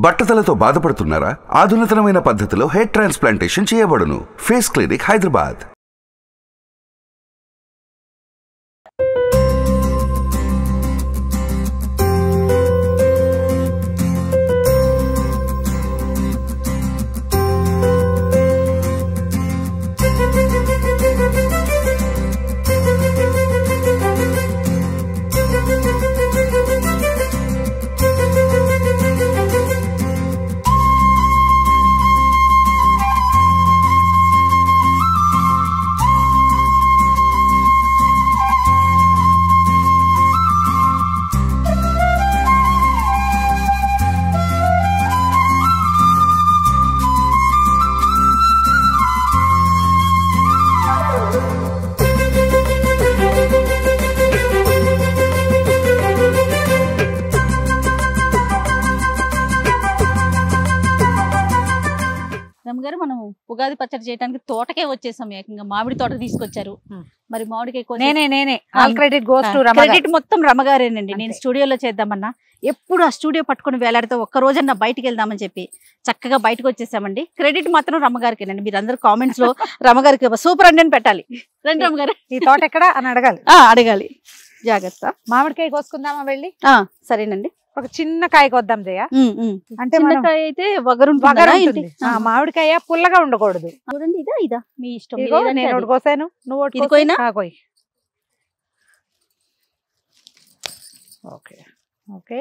బట్టతలతో బాధపడుతున్నారా? ఆధునితనమైన పద్ధతిలో హెయిర్ ట్రాన్స్ప్లాంటేషన్ చేయబడును. Face clinic Hyderabad. రమ్మగారు మనం ఉగాది పచ్చడి చేయడానికి తోటకే వచ్చేసాం. ఏకంగా మామిడి తోట తీసుకొచ్చారు. మరి మామిడికాయ నేనే all credit goes to Rama. Credit మొత్తం రమగారేనండి. నేను స్టూడియోలో చేద్దామన్నా ఎప్పుడు ఆ స్టూడియో పట్టుకుని వేలాడితే ఒక్క రోజన్నా బయటికి వెళ్దామని చెప్పి చక్కగా బయటకు వచ్చేసామండి. క్రెడిట్ మాత్రం రమ్మగారికేనండి. మీరు అందరు కామెంట్స్ లో రమగారికి సూపర్ అండి అని పెట్టాలి. రండి రమ్మగారు, ఈ తోట ఎక్కడ అని అడగాలి. అడగాలి. జాగ్రత్త. మామిడికాయ కోసుకుందామా వెళ్ళి? సరేనండి. ఒక చిన్న కాయ కొద్దాం జయ. అంటే చిన్నకాయ అయితే మామిడికాయ పుల్లగా ఉండకూడదు. చూడండి, ఇదా మీ ఇష్టం. నేను ఒకటి కోసాను, నువ్వు ఒకటి కోయి. ఓకే ఓకే,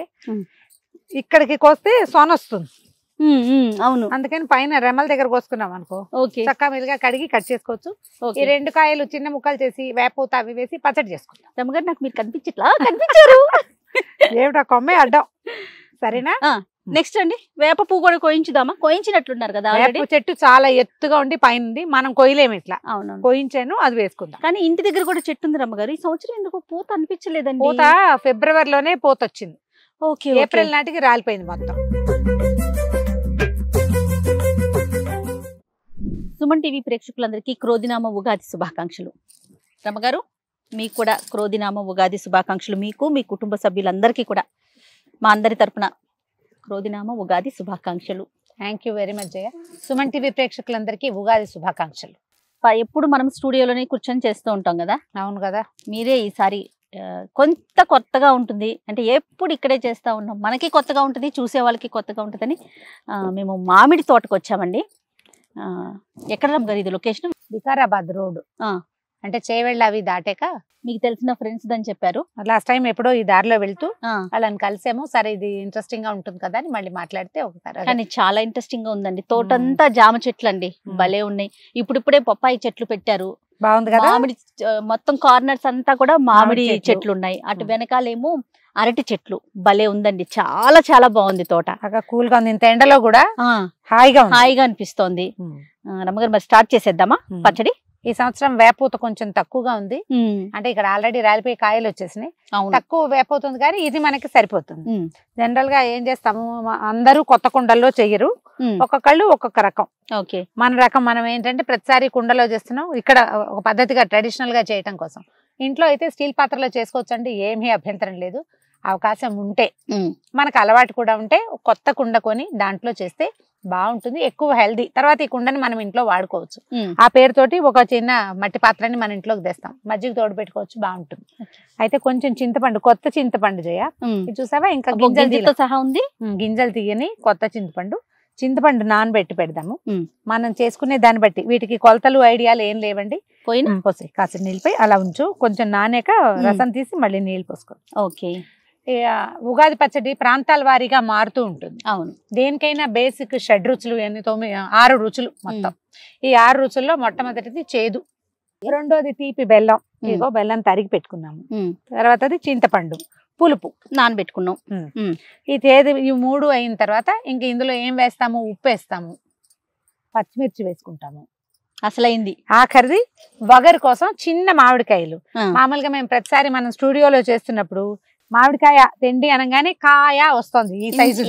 ఇక్కడికి కోస్తే సోన వస్తుంది. అవును, అందుకని పైన రెమ్మల దగ్గర కోసుకున్నాం అనుకో, చక్కా మీదుగా కడిగి కట్ చేసుకోవచ్చు. ఈ రెండు కాయలు చిన్న ముక్కలు చేసి వేపూత అవి వేసి పచ్చడి చేసుకుంటాం. రమ్మగారు నాకు మీరు కనిపించారు. ఏమిటా కొమ్మే అడ్డం. సరేనా? నెక్స్ట్ అండి, వేప పువ్వు కూడా కోయించుదామా? కోయించినట్లున్నారు కదా. వేప చెట్టు చాలా ఎత్తుగా ఉండి పైన మనం కొయ్యలేము, ఇట్లా అవును కోయించాను, అది వేసుకుందాం. కానీ ఇంటి దగ్గర కూడా చెట్టు ఉంది రమ్మగారు. ఈ సంవత్సరం ఎందుకు పూత అనిపించలేదండి? పూత ఫిబ్రవరిలోనే పూత వచ్చింది. ఓకే, ఏప్రిల్ నాటికి రాలిపోయింది మొత్తం. సుమన్ టీవీ ప్రేక్షకులందరికీ క్రోధినామ ఉగాది శుభాకాంక్షలు. రమ్మగారు, మీకు కూడా క్రోధినామ ఉగాది శుభాకాంక్షలు. మీకు, మీ కుటుంబ సభ్యులందరికీ కూడా మా అందరి తరపున క్రోధినామ ఉగాది శుభాకాంక్షలు. Thank you very much Jaya. Suman TV ప్రేక్షకులందరికీ ఉగాది శుభాకాంక్షలు. ఎప్పుడు మనం స్టూడియోలోనే కూర్చొని చేస్తూ ఉంటాం కదా. అవును కదా. మీరే ఈసారి కొంత కొత్తగా ఉంటుంది. అంటే ఎప్పుడు ఇక్కడే చేస్తూ ఉన్నాం, మనకి కొత్తగా ఉంటుంది, చూసే వాళ్ళకి కొత్తగా ఉంటుందని మేము మామిడి తోటకు వచ్చామండి. ఎక్కడ రమ్మగారు ఇది లొకేషన్? వికారాబాద్ రోడ్, అంటే చేవెళ్ళ అవి దాటాక. మీకు తెలిసిన ఫ్రెండ్స్ అని చెప్పారు. లాస్ట్ టైం ఎప్పుడో ఈ దారిలో వెళ్తూ వాళ్ళని కలిసాము. సరే ఇది ఇంట్రెస్టింగ్ గా ఉంటుంది కదా అని మళ్ళీ మాట్లాడితే ఒకసారి. కానీ చాలా ఇంట్రెస్టింగ్ గా ఉందండి. తోటంతా జామ చెట్లు అండి, భలే ఉన్నాయి. ఇప్పుడిప్పుడే పప్పాయి చెట్లు పెట్టారు, బాగుంది కదా. మామిడి మొత్తం కార్నర్స్ అంతా కూడా మామిడి చెట్లు ఉన్నాయి. అటు వెనకాలేమో అరటి చెట్లు. భలే ఉందండి, చాలా చాలా బాగుంది తోట. కూల్ గా ఉంది, ఇంత ఎండలో కూడా హాయిగా అనిపిస్తోంది. రమ్మగారు మరి స్టార్ట్ చేసేద్దామా పచ్చడి? ఈ సంవత్సరం వేపూత కొంచెం తక్కువగా ఉంది. అంటే ఇక్కడ ఆల్రెడీ రాలిపోయి కాయలు వచ్చేసినాయి, తక్కువ వేపవుతుంది, కానీ ఇది మనకి సరిపోతుంది. జనరల్ గా ఏం చేస్తాము, అందరూ కొత్త కుండల్లో చెయ్యరు, ఒక్కొక్కళ్ళు ఒక్కొక్క రకం. మన రకం మనం ఏంటంటే ప్రతిసారి కుండలో చేస్తున్నాం. ఇక్కడ ఒక పద్ధతిగా ట్రెడిషనల్ గా చేయటం కోసం. ఇంట్లో అయితే స్టీల్ పాత్రలో చేసుకోవచ్చు అండి, ఏమీ అభ్యంతరం లేదు. అవకాశం ఉంటే, మనకు అలవాటు కూడా ఉంటే కొత్త కుండ కొని దాంట్లో చేస్తే బాగుంటుంది, ఎక్కువ హెల్దీ. తర్వాత ఈ కుండని మనం ఇంట్లో వాడుకోవచ్చు. ఆ పేరుతోటి ఒక చిన్న మట్టి పాత్రని మన ఇంట్లోకి తెస్తాం, మజ్జిగ తోడు పెట్టుకోవచ్చు, బాగుంటుంది. అయితే కొంచెం చింతపండు, కొత్త చింతపండు జయ, ఇది చూసావా, ఇంకా గింజలతో సహా ఉంది. గింజలు తీయని కొత్త చింతపండు నానబెట్టి పెడదాము. మనం చేసుకునే దాన్ని బట్టి. వీటికి కొలతలు ఐడియాలు ఏం లేవండి. పోసి కాసిన నీళ్ళపై అలా ఉంచు, కొంచెం నానాక రసం తీసి మళ్ళీ నీళ్ళు పోసుకో. ఓకే. ఉగాది పచ్చడి ప్రాంతాల వారీగా మారుతూ ఉంటుంది. అవును, దేనికైనా బేసిక్ 6 రుచులు, 6 రుచులు మొత్తం. ఈ 6 రుచుల్లో మొట్టమొదటిది చేదు, రెండోది తీపి బెల్లం, ఇగో బెల్లం తరిగి పెట్టుకున్నాము. తర్వాతది చింతపండు, పులుపు నానబెట్టుకున్నాం. ఈ చేదు, ఈ 3 అయిన తర్వాత ఇంక ఇందులో ఏం వేస్తాము, ఉప్పు వేస్తాము, పచ్చిమిర్చి వేసుకుంటాము. అసలైంది ఆఖరిది వగరు కోసం చిన్న మామిడికాయలు. మామూలుగా మేము ప్రతిసారి మనం స్టూడియోలో చేస్తున్నప్పుడు మామిడికాయ తిండి అనగానే కాయ వస్తుంది ఈ సైజు,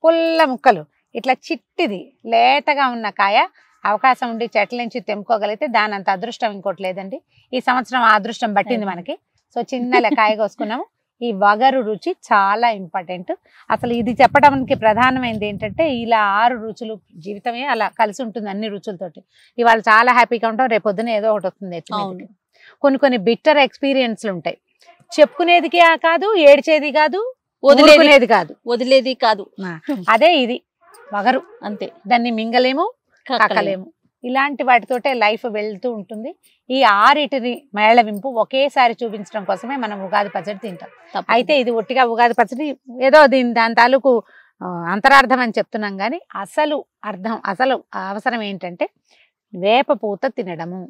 పుల్ల ముక్కలు, ఇట్లా చిట్టిది లేతగా ఉన్న కాయ. అవకాశం ఉండి చెట్ల నుంచి తెంపుకోగలిగితే దాని అంత అదృష్టం ఇంకోటి లేదండి. ఈ సంవత్సరం ఆ అదృష్టం పట్టింది మనకి. సో చిన్న కాయ కోసుకున్నాము. ఈ వగరు రుచి చాలా ఇంపార్టెంట్. అసలు ఇది చెప్పడానికి ప్రధానమైనది ఏంటంటే ఇలా 6 రుచులు జీవితమే అలా కలిసి ఉంటుంది అన్ని రుచులతోటి. ఇవాళ చాలా హ్యాపీగా ఉంటాం, రేపు పొద్దున ఏదో ఒకటి వస్తుంది. కొన్ని బిట్టర్ ఎక్స్పీరియన్స్లు ఉంటాయి. చెప్పుకునేది కాదు, ఏడ్చేది కాదు, వదిలేది కాదు. అదే ఇది వగరు, అంతే. దాన్ని మింగలేము, కక్కలేము. ఇలాంటి వాటితోటే లైఫ్ వెళ్తూ ఉంటుంది. ఈ 6 మేళవింపు ఒకేసారి చూపించడం కోసమే మనం ఉగాది పచ్చడి తింటాం. అయితే ఇది ఒట్టిగా ఉగాది పచ్చడి ఏదో దాని తాలూకు అంతరార్థం అని చెప్తున్నాం కానీ అసలు అవసరం ఏంటంటే వేప పూత తినడము,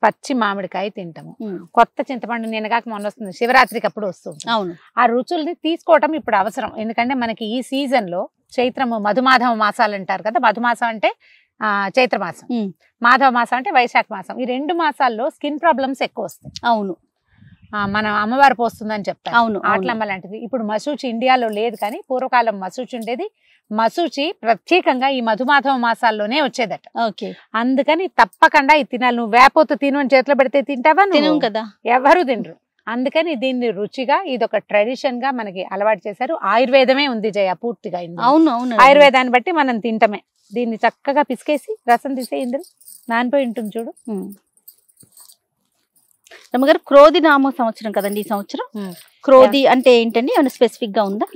పచ్చి మామిడికాయ తింటాము, కొత్త చింతపండు నిన్నగాక మొన్న వస్తుంది, శివరాత్రికి అప్పుడు వస్తుంది. ఆ రుచుల్ని తీసుకోవటం ఇప్పుడు అవసరం. ఎందుకంటే మనకి ఈ సీజన్ లో చైత్రము మధుమాధవ మాసాలు అంటారు కదా. మధుమాసం అంటే చైత్రమాసం, మాధవ మాసం అంటే వైశాఖ మాసం. ఈ 2 మాసాల్లో స్కిన్ ప్రాబ్లమ్స్ ఎక్కువ వస్తాయి. అవును, మన అమ్మవారు పోస్తుందని చెప్తారు. అవును, ఆట్లమ్మ లాంటిది. ఇప్పుడు మసూచి ఇండియాలో లేదు కానీ పూర్వకాలం మసూచి ఉండేది. మసూచి ప్రత్యేకంగా ఈ మధుమాధవ మాసాల్లోనే వచ్చేదట. ఓకే, అందుకని తప్పకుండా ఇది తినాలి. నువ్వు వేపోతు తిను అని చేతిలో పెడితే తింటావా? తినవు కదా, ఎవరు తినరు. అందుకని దీన్ని రుచిగా ఇదొక ట్రెడిషన్ గా మనకి అలవాటు చేశారు. ఆయుర్వేదమే ఉంది జయ పూర్తిగా. అవును, ఆయుర్వేదాన్ని బట్టి మనం తింటమే. దీన్ని చక్కగా పిసికేసి రసం తీసే ఇందులో నానిపోయి ఉంటుంది చూడు. రమ్మగారు, క్రోధి నామ సంవత్సరం కదండి ఈ సంవత్సరం. క్రోధి అంటే ఏంటండి, ఏమైనా స్పెసిఫిక్ గా ఉందా?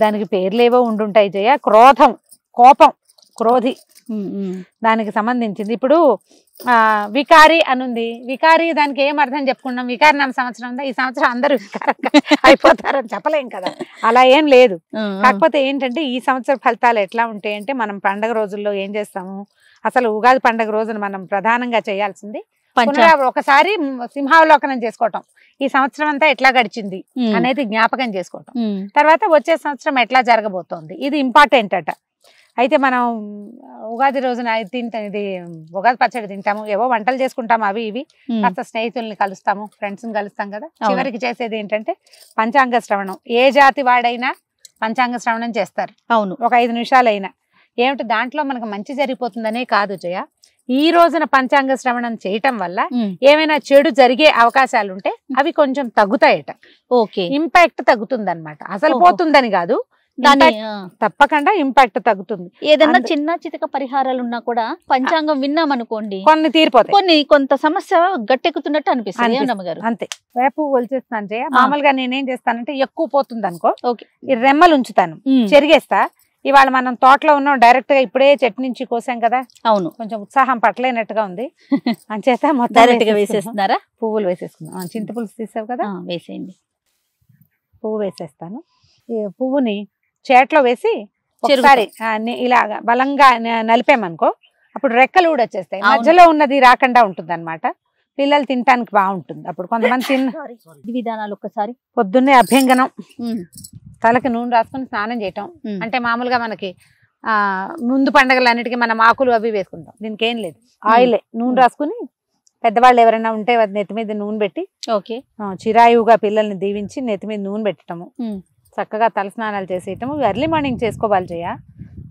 దానికి పేర్లేవో ఉండుంటాయి జయ. క్రోధం, కోపం, క్రోధి దానికి సంబంధించింది. ఇప్పుడు వికారి అనుంది. వికారి దానికి ఏం అర్థం చెప్పుకున్నాం? వికారి నామ సంవత్సరం ఉందా? ఈ సంవత్సరం అందరూ వికారంగా అయిపోతారని చెప్పలేం కదా, అలా ఏం లేదు. కాకపోతే ఏంటంటే ఈ సంవత్సర ఫలితాలు ఎట్లా ఉంటాయంటే, మనం పండగ రోజుల్లో ఏం చేస్తాము, అసలు ఉగాది పండగ రోజున మనం ప్రధానంగా చేయాల్సింది ఒకసారి సింహావలోకనం చేసుకోవటం. ఈ సంవత్సరం అంతా ఎట్లా గడిచింది అనేది జ్ఞాపకం చేసుకోవటం. తర్వాత వచ్చే సంవత్సరం ఎట్లా జరగబోతోంది, ఇది ఇంపార్టెంట్ అట. అయితే మనం ఉగాది రోజున ఇది ఉగాది పచ్చడి తింటాము, ఏవో వంటలు చేసుకుంటాము, అవి ఇవి కాస్త స్నేహితుల్ని కలుస్తాము, ఫ్రెండ్స్ ని కలుస్తాం కదా. చివరికి చేసేది ఏంటంటే పంచాంగ శ్రవణం. ఏ జాతి వాడైనా పంచాంగ శ్రవణం చేస్తారు. అవును, ఒక 5 నిమిషాలైనా. ఏమిటి దాంట్లో మనకు మంచి జరిగిపోతుందనే కాదు జయ, ఈ రోజున పంచాంగ శ్రవణం చేయటం వల్ల ఏమైనా చెడు జరిగే అవకాశాలు ఉంటే అవి కొంచెం తగ్గుతాయట. ఓకే, ఇంపాక్ట్ తగ్గుతుంది అనమాట. అసలు పోతుందని కాదు, తప్పకుండా ఇంపాక్ట్ తగ్గుతుంది. ఏదన్నా చిన్న చితక పరిహారాలు ఉన్నా కూడా పంచాంగం విన్నాం అనుకోండి, కొన్ని తీరిపోతాయి, కొంత సమస్య గట్టెక్కుతున్నట్టు అనిపిస్తుంది. అంతే. వేపు ఒలిచేస్తాను జయ. మామూలుగా నేనేం చేస్తానంటే ఎక్కువ పోతుంది అనుకో, ఈ రెమ్మలు ఉంచుతాను, చెరిగేస్తా. ఇవాళ మనం తోటలో ఉన్నాం, డైరెక్ట్ గా ఇప్పుడే చెట్టు నుంచి కోసాం కదా. అవును, కొంచెం ఉత్సాహం పట్టలేనట్టుగా ఉంది, అంచేత మొత్తం డైరెక్ట్ గా వేసేస్తున్నారా? పువ్వులు వేసేసుకున్నాం. చింతపులుసు తీసావు కదా, వేసేయండి. పువ్వు వేసేస్తాను. ఈ పువ్వుని చేట్లో వేసి ఒకసారి ఇలాగా బలంగా నలిపామనుకో, అప్పుడు రెక్కలు కూడా వచ్చేస్తాయి. మధ్యలో ఉన్నది రాకుండా ఉంటుంది అనమాట. పిల్లలు తినడానికి బాగుంటుంది. అప్పుడు కొంతమంది విధానాలు ఒక్కసారి పొద్దున్నే అభ్యంగనం, తలకి నూనె రాసుకొని స్నానం చేయటం. అంటే మామూలుగా మనకి ముందు పండగలన్నిటికీ మనం ఆకులు అవి వేసుకుంటాం. దీనికి ఏం లేదు, ఆయిలే. నూనె రాసుకుని పెద్దవాళ్ళు ఎవరైనా ఉంటే నెత్తి మీద నూనె పెట్టి, ఓకే, చిరాయువుగా పిల్లల్ని దీవించి నెత్తి మీద నూనె పెట్టడము, చక్కగా తలస్నానాలు చేసేయటము. ఎర్లీ మార్నింగ్ చేసుకోవాలి జయ,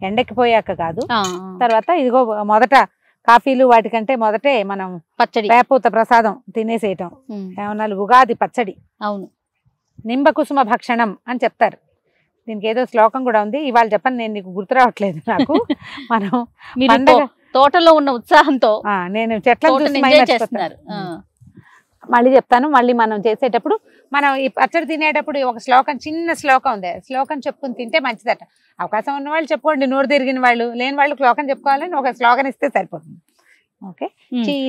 ఎండెక్కిపోయాక కాదు. తర్వాత ఇదిగో మొదట కాఫీలు వాటికంటే మొదటే మనం పచ్చడి, వేపూత ప్రసాదం తినేసేయటం. ఏమన్నా ఉగాది పచ్చడి. అవును, నింబకుసుమ భక్షణం అని చెప్తారు. దీనికి ఏదో శ్లోకం కూడా ఉంది, ఇవాళ చెప్పండి, నేను నీకు గుర్తు రావట్లేదు నాకు. మనం తోటలో ఉన్న ఉత్సాహంతో నేను చెట్లను మళ్ళీ చెప్తాను. మళ్ళీ మనం చేసేటప్పుడు మనం ఈ పచ్చడి తినేటప్పుడు ఒక శ్లోకం, చిన్న శ్లోకం ఉంది, శ్లోకం చెప్పుకుని తింటే మంచిదట. అవకాశం ఉన్న వాళ్ళు చెప్పుకోండి, నోరు తిరిగిన వాళ్ళు, లేని వాళ్ళు శ్లోకం చెప్పుకోవాలని ఒక శ్లోకం ఇస్తే సరిపోతుంది. ఓకే,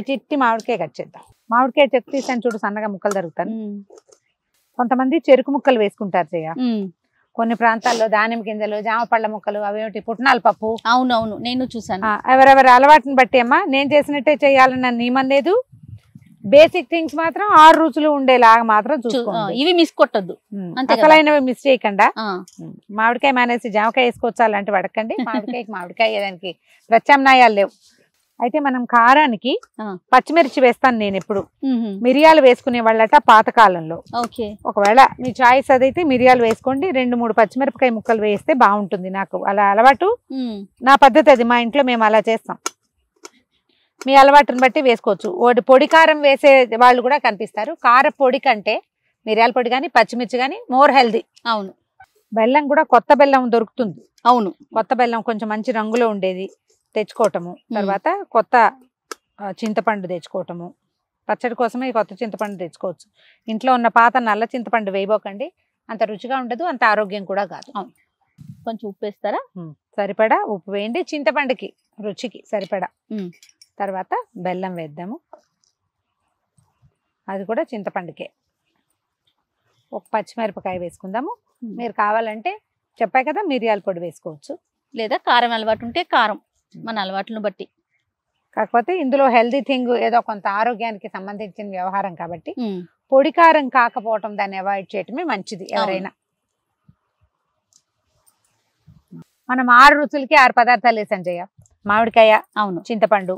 చిట్టి మామిడికాయ కట్ చేద్దాం. మామిడికాయ చెట్టు తీసాను చూడు, సన్నగా ముక్కలు తరుగుతాను. కొంతమంది చెరుకు ముక్కలు వేసుకుంటారు జయ. కొన్ని ప్రాంతాల్లో దానిమ్మ గింజలు, జామ పళ్ళ ముక్కలు, అవేమిటి పుట్నాల పప్పు. అవునవును, నేను చూసాను. ఎవరెవరి అలవాటుని బట్టి అమ్మా, నేను చేసినట్టే చేయాలని నియమం లేదు. బేసిక్ థింగ్స్ మాత్రం 6 రుచులు ఉండేలాగా మాత్రం చూసుకోండి. ఇవి మిస్ కొట్టద్దు, అసలైనవి మిస్ చేయకుండా. మామిడికాయ మానేసి జామకాయ వేసుకోవచ్చు అలాంటివి అడగండి. మామిడికాయకి మామిడికాయ, దానికి ప్రత్యామ్నాయాలు లేవు. అయితే మనం కారానికి పచ్చిమిర్చి వేస్తాను నేను ఎప్పుడు. మిరియాలు వేసుకునే వాళ్ళట పాతకాలంలో. ఒకవేళ మీ చాయిస్ అదైతే మిరియాలు వేసుకోండి, 2-3 పచ్చిమిరపకాయ ముక్కలు వేస్తే బాగుంటుంది. నాకు అలా అలవాటు, నా పద్ధతి అది. మా ఇంట్లో మేము అలా చేస్తాం. మీ అలవాటుని బట్టి వేసుకోవచ్చు. పొడి కారం వేసే వాళ్ళు కూడా కనిపిస్తారు. కార పొడి కంటే మిరియాల పొడి కానీ పచ్చిమిర్చి కానీ మోర్ హెల్దీ. అవును. బెల్లం కూడా కొత్త బెల్లం దొరుకుతుంది. అవును. కొత్త బెల్లం కొంచెం మంచి రంగులో ఉండేది తెచ్చుకోవటము. తర్వాత కొత్త చింతపండు తెచ్చుకోవటము. పచ్చడి కోసమే కొత్త చింతపండు తెచ్చుకోవచ్చు. ఇంట్లో ఉన్న పాత నల్ల చింతపండు వేయబోకండి, అంత రుచిగా ఉండదు, అంత ఆరోగ్యం కూడా కాదు. కొంచెం ఉప్పు వేస్తారా? సరిపడా ఉప్పు వేయండి, చింతపండుకి రుచికి సరిపడా. తర్వాత బెల్లం వేద్దాము, అది కూడా చింతపండుకే. ఒక పచ్చిమిరపకాయ వేసుకుందాము. మీరు కావాలంటే చెప్పాయి కదా మిరియాల పొడి వేసుకోవచ్చు, లేదా కారం అలవాటు ఉంటే కారం, మన అలవాట్లను బట్టి. కాకపోతే ఇందులో హెల్దీ థింగ్ ఏదో కొంత ఆరోగ్యానికి సంబంధించిన వ్యవహారం కాబట్టి పొడి కారం కాకపోవటం దాన్ని అవాయిడ్ చేయటమే మంచిది ఎవరైనా. మనం 6 రుచులకి 6 పదార్థాలు వేసాం జయ. మామిడికాయ, అవును, చింతపండు,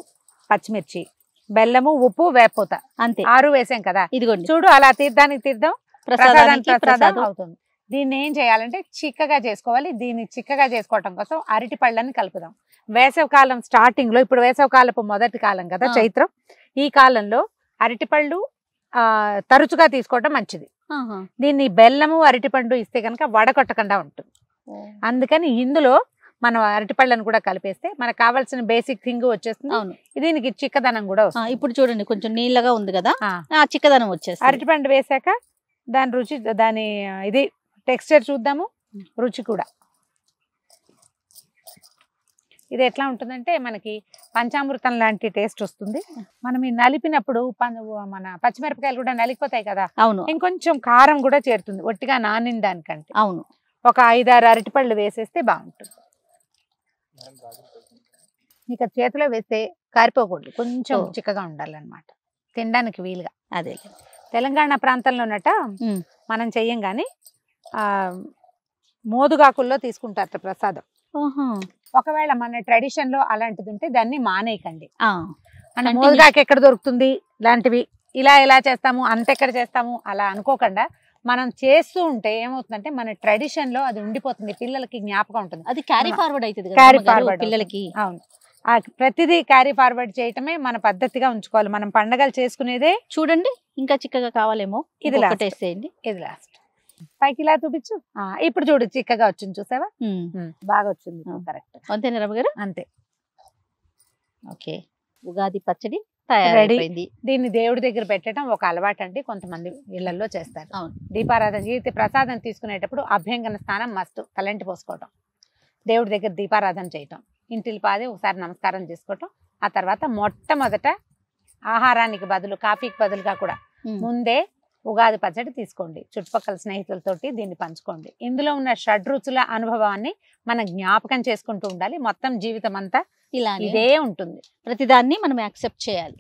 పచ్చిమిర్చి, బెల్లము, ఉప్పు, వేపూత, అంతే 6 వేసాం కదా. ఇదిగోండి చూడు, అలా తీర్థానికి తీర్థం, ప్రసాదం అవుతుంది. దీన్ని ఏం చేయాలంటే చిక్కగా చేసుకోవాలి. దీన్ని చిక్కగా చేసుకోవటం కోసం అరటి పళ్ళని కలుపుదాం. వేసవికాలం స్టార్టింగ్ లో, ఇప్పుడు వేసవికాలపు మొదటి కాలం కదా చైత్రం, ఈ కాలంలో అరటిపళ్ళు తరచుగా తీసుకోవటం మంచిది. దీన్ని బెల్లము అరటిపండు ఇస్తే కనుక వడకొట్టకుండా ఉంటుంది. అందుకని ఇందులో మనం అరటిపళ్ళను కూడా కలిపేస్తే మనకు కావాల్సిన బేసిక్ థింగ్ వచ్చేస్తుంది. దీనికి చిక్కదనం కూడా వస్తుంది. ఇప్పుడు చూడండి కొంచెం నీళ్ళగా ఉంది కదా, చిక్కదనం వచ్చేస్తుంది. అరటిపండు వేసాక దాని రుచి, దాని ఇది టెక్స్చర్ చూద్దాము, రుచి కూడా. ఇది ఎట్లా ఉంటుందంటే మనకి పంచామృతం లాంటి టేస్ట్ వస్తుంది. మనం ఈ నలిపినప్పుడు మన పచ్చిమిరపకాయలు కూడా నలిగిపోతాయి కదా, అవును, ఇంకొంచెం కారం కూడా చేరుతుంది ఒట్టిగా నానిన దానికంటే. అవును, ఒక 5-6 అరటిపళ్ళు వేసేస్తే బాగుంటుంది. ఇక చేతిలో వేస్తే కారిపోకూడదు, కొంచెం చిక్కగా ఉండాలన్నమాట తినడానికి వీలుగా. అదే తెలంగాణ ప్రాంతంలో ఉన్నట మనం చెయ్యం కానీ మోదుగాకుల్లో తీసుకుంటారు ప్రసాదం. ఒకవేళ మన ట్రెడిషన్ లో అలాంటిది ఉంటే దాన్ని మానేయకండి. అంటే మోదుగాకు ఎక్కడ దొరుకుతుంది లాంటివి ఇలా ఎలా చేస్తాము, అంతెక్కడ చేస్తాము అలా అనుకోకుండా మనం చేస్తూ ఉంటే ఏమవుతుందంటే మన ట్రెడిషన్ లో అది ఉండిపోతుంది, పిల్లలకి జ్ఞాపకం ఉంటుంది, అది క్యారీ ఫార్వర్డ్ అవుతుంది పిల్లలకి. అవును, ప్రతిదీ క్యారీ ఫార్వర్డ్ చేయటమే మన పద్ధతిగా ఉంచుకోవాలి. మనం పండగలు చేసుకునేదే. చూడండి ఇంకా చిక్కగా కావాలేమో, ఇది లాస్ట్, ఇది లాస్ట్. పైకి ఇలా చూపించు. ఇప్పుడు చూడు చిక్కగా వచ్చింది, చూసావా, బాగా వచ్చింది. కరెక్ట్, అంతేనా రమ్మ గారు? అంతే. ఓకే, ఉగాది పచ్చడి తయారైంది. దీన్ని దేవుడి దగ్గర పెట్టడం ఒక అలవాటు అండి, కొంతమంది ఇళ్లలో చేస్తారు. అవును, దీపారాధన చేసి ప్రసాదం తీసుకునేటప్పుడు అభ్యంగన స్నానం మస్తు, తలంటి పోసుకోవటం, దేవుడి దగ్గర దీపారాధన చేయటం, ఇంటికి పాది ఒకసారి నమస్కారం చేసుకోవటం. ఆ తర్వాత మొట్టమొదట ఆహారానికి బదులు, కాఫీకి బదులుగా కూడా ముందే ఉగాది పచ్చడి తీసుకోండి. చుట్టుపక్కల స్నేహితులతోటి దీన్ని పంచుకోండి. ఇందులో ఉన్న షడ్రుచుల అనుభవాన్ని మనం జ్ఞాపకం చేసుకుంటూ ఉండాలి. మొత్తం జీవితం అంతా ఇలా ఇదే ఉంటుంది. ప్రతిదాన్ని మనం యాక్సెప్ట్ చేయాలి.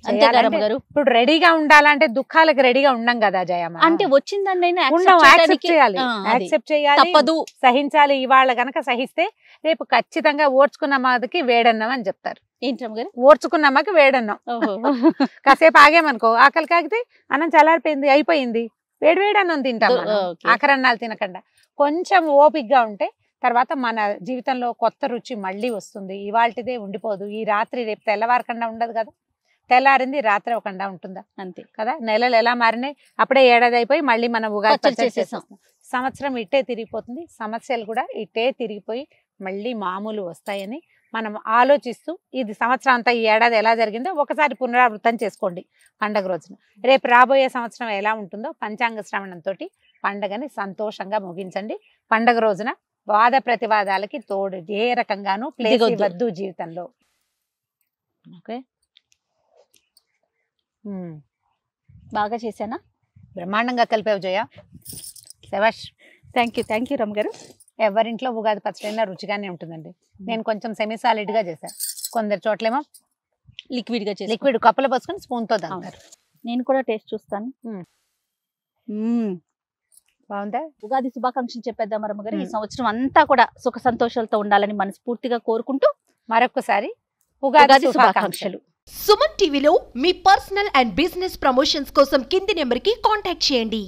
ఇప్పుడు రెడీగా ఉండాలంటే దుఃఖాలకు రెడీగా ఉండం కదా జయమ్మ. అంటే వచ్చిందండి యాక్సెప్ట్ చేయాలి, తప్పదు, సహించాలి. ఇవాళ గనక సహిస్తే రేపు ఖచ్చితంగా ఓర్చుకున్న మాదికి వేడన్నం అని చెప్తారు. ఏంటి ఓర్చుకున్న అమ్మకి వేడన్నం. కాసేపు ఆగేమనుకో ఆకలి కాగితే అన్నం చల్లారిపోయింది, అయిపోయింది, వేడి అన్నం తింటాం. ఆఖరన్నాలు తినకుండా కొంచెం ఓపికగా ఉంటే తర్వాత మన జీవితంలో కొత్త రుచి మళ్ళీ వస్తుంది. ఇవాళదే ఉండిపోదు. ఈ రాత్రి రేపు తెల్లవారకుండా ఉండదు కదా, తెల్లారింది రాత్రి అవ్వకుండా ఉంటుందా, అంతే కదా. నెలలు ఎలా మారినాయి, అప్పుడే ఏడాది అయిపోయి మళ్ళీ మనం ఉగాది పచ్చడి చేసేసాం. సంవత్సరం ఇట్టే తిరిగిపోతుంది, సమస్యలు కూడా ఇట్టే తిరిగిపోయి మళ్ళీ మామూలు వస్తాయని మనం ఆలోచిస్తూ ఇది సంవత్సరం అంతా ఈ ఏడాది ఎలా జరిగిందో ఒకసారి పునరావృతం చేసుకోండి పండగ రోజున. రేపు రాబోయే సంవత్సరం ఎలా ఉంటుందో పంచాంగ శ్రవణంతో పండగని సంతోషంగా ముగించండి. పండగ రోజున వాద ప్రతివాదాలకి తోడు ఏ రకంగానూ ప్లేస్ వద్దు జీవితంలో. ఓకే, బాగా చేశానా? బ్రహ్మాండంగా కలిపావు జయ, శభాష్. థ్యాంక్ యూ రమ్మ గారు. ఎవరింట్లో ఉగాది పచ్చడి రుచిగానే ఉంటుందండి. నేను కొంచెం సెమీ సాలిడ్ గా చేశాను, కొందరు చోట్లేమో లిక్విడ్ గా చేసి లిక్విడ్ కప్పులో పోసుకొని స్పూన్ తో తాగుతారు. నేను కూడా టేస్ట్ చూస్తాను. బాగుందా? ఉగాది శుభాకాంక్షలు చెప్పేద్దాం రమ్మ గారు. ఈ సంవత్సరం అంతా కూడా సుఖ సంతోషాలతో ఉండాలని మనస్ఫూర్తిగా కోరుకుంటూ మరొకసారి ఉగాది శుభాకాంక్షలు. సుమన్ టీవీలో మీ పర్సనల్ అండ్ బిజినెస్ ప్రమోషన్స్ కోసం కింది నెంబర్ కి కాంటాక్ట్ చేయండి.